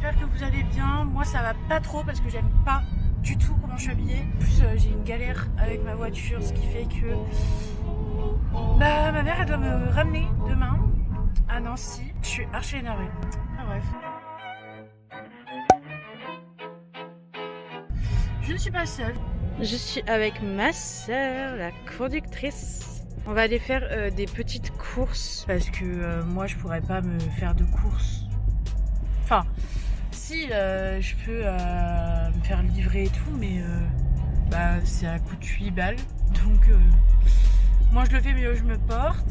j'espère que vous allez bien. Moi ça va pas trop parce que j'aime pas du tout comment je suis habillée. En plus j'ai une galère avec ma voiture, ce qui fait que ma mère elle doit me ramener demain à Nancy. Je suis archi énervée. Ah bref. Je ne suis pas seule. Je suis avec ma sœur, la conductrice. On va aller faire des petites courses parce que moi je pourrais pas me faire de courses. Enfin, si je peux me faire livrer et tout, mais c'est à coût de 8 balles. Donc moi je le fais mieux, je me porte.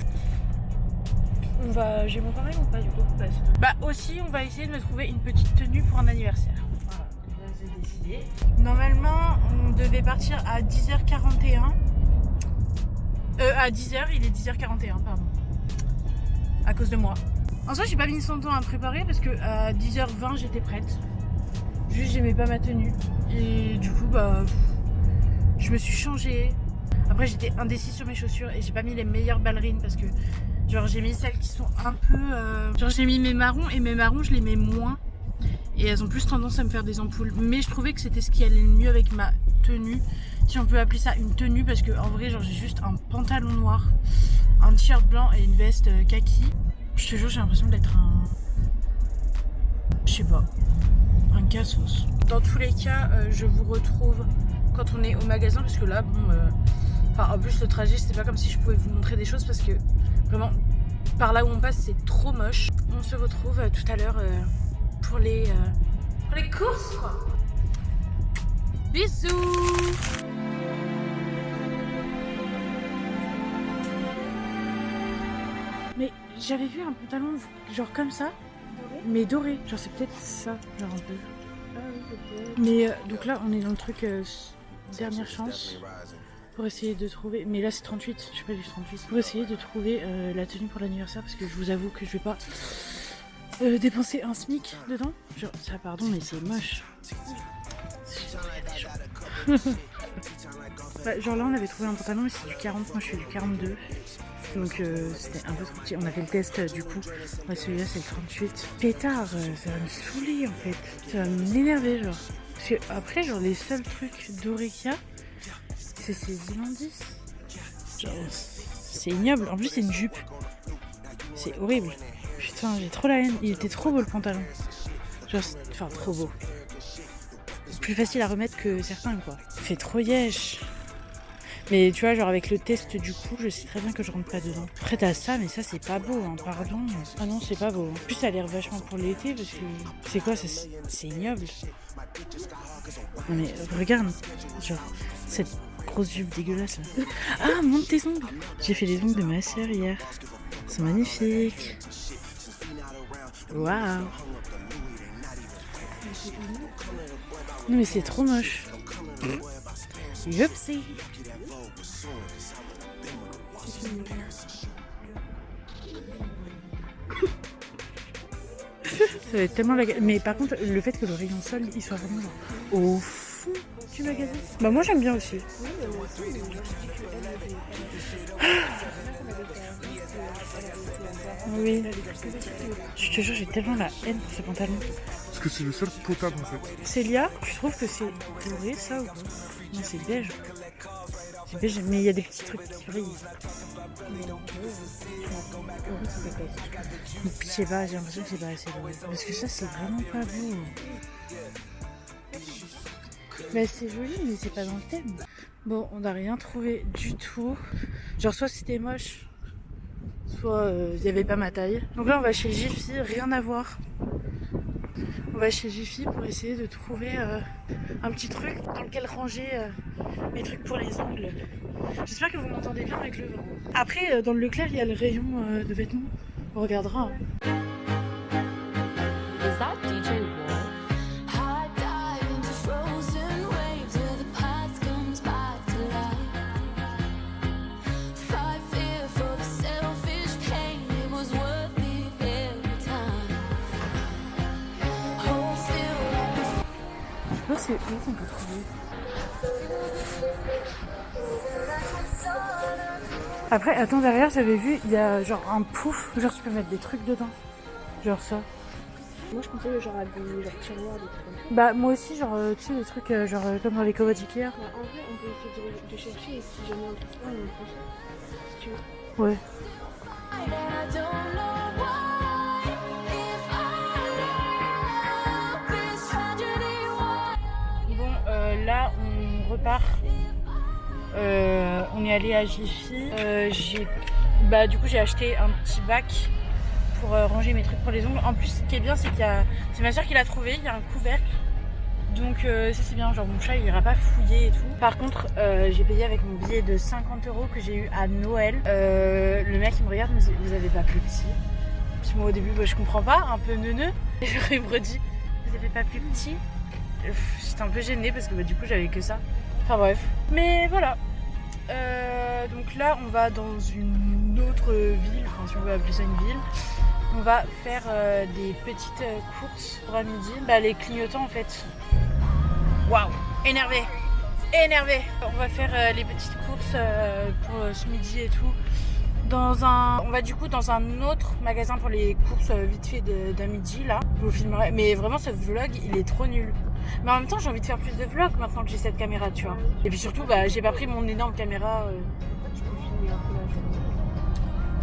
J'ai mon pareil ou pas du coup? Aussi on va essayer de me trouver une petite tenue pour un anniversaire. Voilà, j'ai décidé. Normalement on devait partir à 10h41. À 10h, il est 10h41, pardon. À cause de moi. En soi, j'ai pas mis son temps à préparer parce que à 10h20, j'étais prête. Juste, j'aimais pas ma tenue. Et du coup, je me suis changée. Après, j'étais indécise sur mes chaussures et j'ai pas mis les meilleures ballerines parce que, genre, j'ai mis celles qui sont un peu. Genre, j'ai mis mes marrons et mes marrons, je les mets moins. Et elles ont plus tendance à me faire des ampoules. Mais je trouvais que c'était ce qui allait le mieux avec ma tenue. Si on peut appeler ça une tenue, parce que en vrai, genre, j'ai juste un pantalon noir, un t-shirt blanc et une veste kaki. Je te jure, j'ai l'impression d'être un. Je sais pas. Un cassos. Dans tous les cas, je vous retrouve quand on est au magasin, parce que là, en plus, le trajet, c'est pas comme si je pouvais vous montrer des choses, parce que vraiment, par là où on passe, c'est trop moche. On se retrouve tout à l'heure pour les courses, quoi. Bisous! Mais j'avais vu un pantalon genre comme ça, mais doré. Genre c'est peut-être ça, genre un peu. Ah oui, peut-être. Mais donc là on est dans le truc dernière chance pour essayer de trouver. Mais là c'est 38, je sais pas du 38. Pour essayer de trouver la tenue pour l'anniversaire parce que je vous avoue que je vais pas dépenser un SMIC dedans. Genre ça pardon mais c'est moche. Genre là on avait trouvé un pantalon mais c'est du 40, moi je suis du 42. Donc c'était un peu trop petit. On a fait le test du coup. Ouais, celui-là c'est le 38. Pétard, ça va me saouler en fait. Ça va m'énerver genre. Parce que après genre les seuls trucs dorés qu'il y a, c'est ces immondices. Genre c'est ignoble. En plus c'est une jupe. C'est horrible. Putain j'ai trop la haine. Il était trop beau le pantalon. Genre enfin trop beau. Plus facile à remettre que certains quoi. Il fait trop yesh. Mais tu vois genre avec le test du coup je sais très bien que je rentre pas dedans. Après t'as ça mais ça c'est pas beau hein, pardon. Ah non c'est pas beau. En plus ça a l'air vachement pour l'été parce que c'est quoi ça, c'est ignoble. Non mais regarde genre cette grosse jupe dégueulasse là. Ah monte tes ongles. J'ai fait les ongles de ma sœur hier. Ils sont magnifiques. Waouh. Non mais c'est trop moche. Youpsie. Ça va être tellement la... Mais par contre le fait que le rayon sol il soit vraiment genre au fond du magasin. Bah moi j'aime bien aussi. Oui. Je te jure j'ai tellement la haine pour ce pantalon. Parce que c'est le seul potable en fait. Célia, tu trouves que c'est doré ça ou pas? Non c'est beige. C'est beige mais il y a des petits trucs qui brillent. Je sais pas, j'ai l'impression que c'est pas assez doré. Parce que ça c'est vraiment pas beau. Bah c'est joli mais c'est pas dans le thème. Bon on n'a rien trouvé du tout. Genre soit c'était moche, soit il y avait pas ma taille. Donc là on va chez Jiffy, rien à voir. On va chez Jiffy pour essayer de trouver un petit truc dans lequel ranger mes trucs pour les ongles. J'espère que vous m'entendez bien avec le vent. Après, dans le Leclerc, il y a le rayon de vêtements. On regardera. Je sais pas c'est où qu'on peut trouver. Après, attends, derrière, j'avais vu, il y a genre un pouf. Genre, tu peux mettre des trucs dedans. Genre ça. Moi je pensais genre à des tiroirs, des trucs comme ça. Bah moi aussi, genre, tu sais, des trucs comme dans les cobots Ikea. Bah, en vrai, on peut essayer de chercher et si jamais on trouve pas, on prend ça. Si tu veux. Ouais. Bon, là, on repart. On est allé à Jiffy. Du coup, j'ai acheté un petit bac pour ranger mes trucs pour les ongles. En plus, ce qui est bien, c'est c'est ma soeur qui l'a trouvé. Il y a un couvercle. Donc ça c'est bien, genre mon chat il ira pas fouiller et tout. Par contre j'ai payé avec mon billet de 50 € que j'ai eu à Noël. Le mec il me regarde, il me dit vous avez pas plus petit. Puis moi au début je comprends pas, un peu neuneux. Et il me redit vous avez pas plus petit. J'étais un peu gênée parce que du coup j'avais que ça. Enfin bref. Mais voilà. Donc là on va dans une autre ville, enfin si on veut appeler ça une ville. On va faire des petites courses pour à midi. Les clignotants en fait. Waouh, énervé. On va faire les petites courses pour ce midi et tout. On va du coup dans un autre magasin pour les courses vite fait d'un midi là. Je vous filmerai. Mais vraiment ce vlog il est trop nul. Mais en même temps j'ai envie de faire plus de vlogs maintenant que j'ai cette caméra tu vois. Et puis surtout j'ai pas pris mon énorme caméra. Tu peux filmer un peu la journée.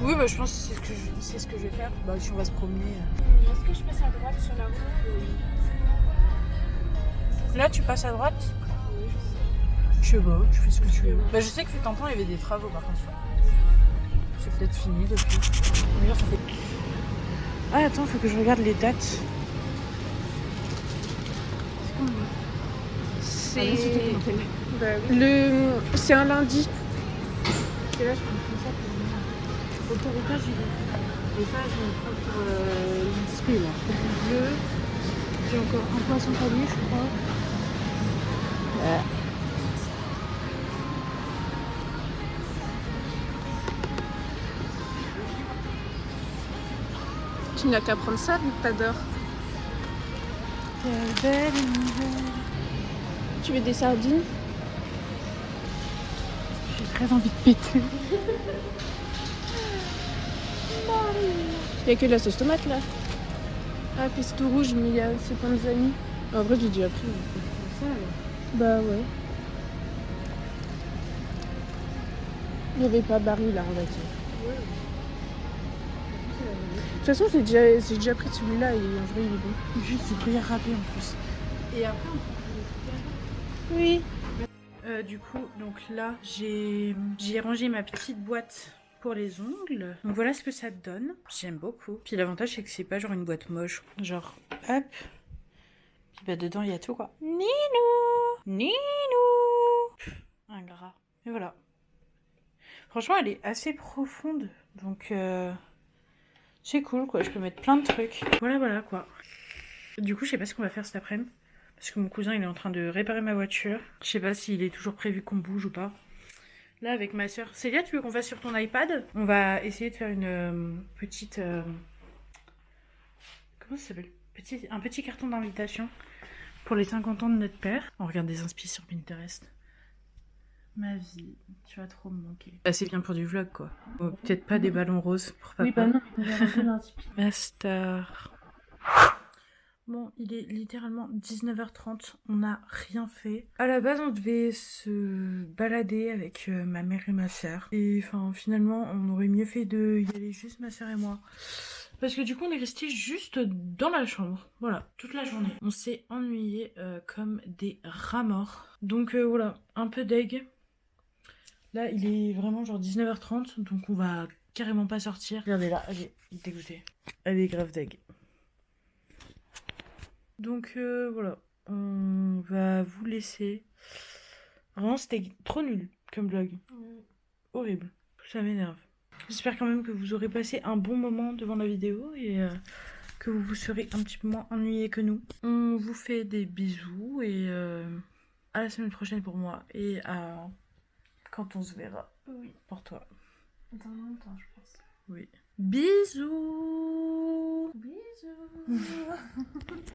Oui je pense que c'est ce que je vais faire. Si on va se promener. Est-ce que je passe à droite sur la route? Là tu passes à droite? Oui. Je sais pas, tu fais ce que tu veux. Je sais que fut un temps il y avait des travaux par contre. C'est peut-être fini depuis. Ah attends, faut que je regarde les dates. C'est c'est un lundi. Et là je prends ça pour Autorita j'y vais. Et ça je me prends pour l'INSPE là. Du bleu. J'ai encore un poisson panier je crois. Tu n'as qu'à prendre ça, vu que t'adores. Quelle belle nouvelle. Tu veux des sardines? J'ai très envie de péter. Il n'y a que de la sauce tomate là. Ah, pesto rouge, mais il y a c'est panzani. En vrai, j'ai déjà pris. Bah ouais. Il n'y avait pas Barry là, on va dire. De toute façon, j'ai déjà pris celui-là et en vrai, il est bon. Juste du gruyère râpé en plus. Et après, on prend des Oui. Du coup, donc là, j'ai rangé ma petite boîte pour les ongles. Donc voilà ce que ça donne. J'aime beaucoup. Puis l'avantage, c'est que c'est pas genre une boîte moche. Genre, hop. Puis dedans, il y a tout quoi. Ninou. Ingrat. Et voilà. Franchement, elle est assez profonde. Donc, c'est cool quoi. Je peux mettre plein de trucs. Voilà quoi. Du coup, je sais pas ce qu'on va faire cet après-midi. Parce que mon cousin il est en train de réparer ma voiture. Je sais pas s'il est toujours prévu qu'on bouge ou pas. Là avec ma soeur. Célia, tu veux qu'on fasse sur ton iPad? On va essayer de faire une petite... comment ça s'appelle? Un petit carton d'invitation pour les 50 ans de notre père. On regarde des inspi sur Pinterest. Ma vie, tu vas trop me manquer. C'est bien pour du vlog quoi. Oh, peut-être pas des ballons roses pour papa. Oui, bah non, on verra un peu l'inspi. Master. Bon, il est littéralement 19h30, on n'a rien fait. À la base, on devait se balader avec ma mère et ma soeur. Et enfin, finalement, on aurait mieux fait de y aller juste ma soeur et moi. Parce que du coup, on est resté juste dans la chambre. Voilà, toute la journée. On s'est ennuyés comme des rats morts. Donc voilà, un peu deg. Là, il est vraiment genre 19h30, donc on va carrément pas sortir. Regardez là, elle est dégoûtée. Elle est grave deg. Donc voilà, on va vous laisser. Vraiment, c'était trop nul comme vlog. Horrible, ça m'énerve. J'espère quand même que vous aurez passé un bon moment devant la vidéo et que vous vous serez un petit peu moins ennuyés que nous. On vous fait des bisous et à la semaine prochaine pour moi et à quand on se verra. Oui, pour toi. Dans longtemps, je pense. Oui. Bisous. Bisous.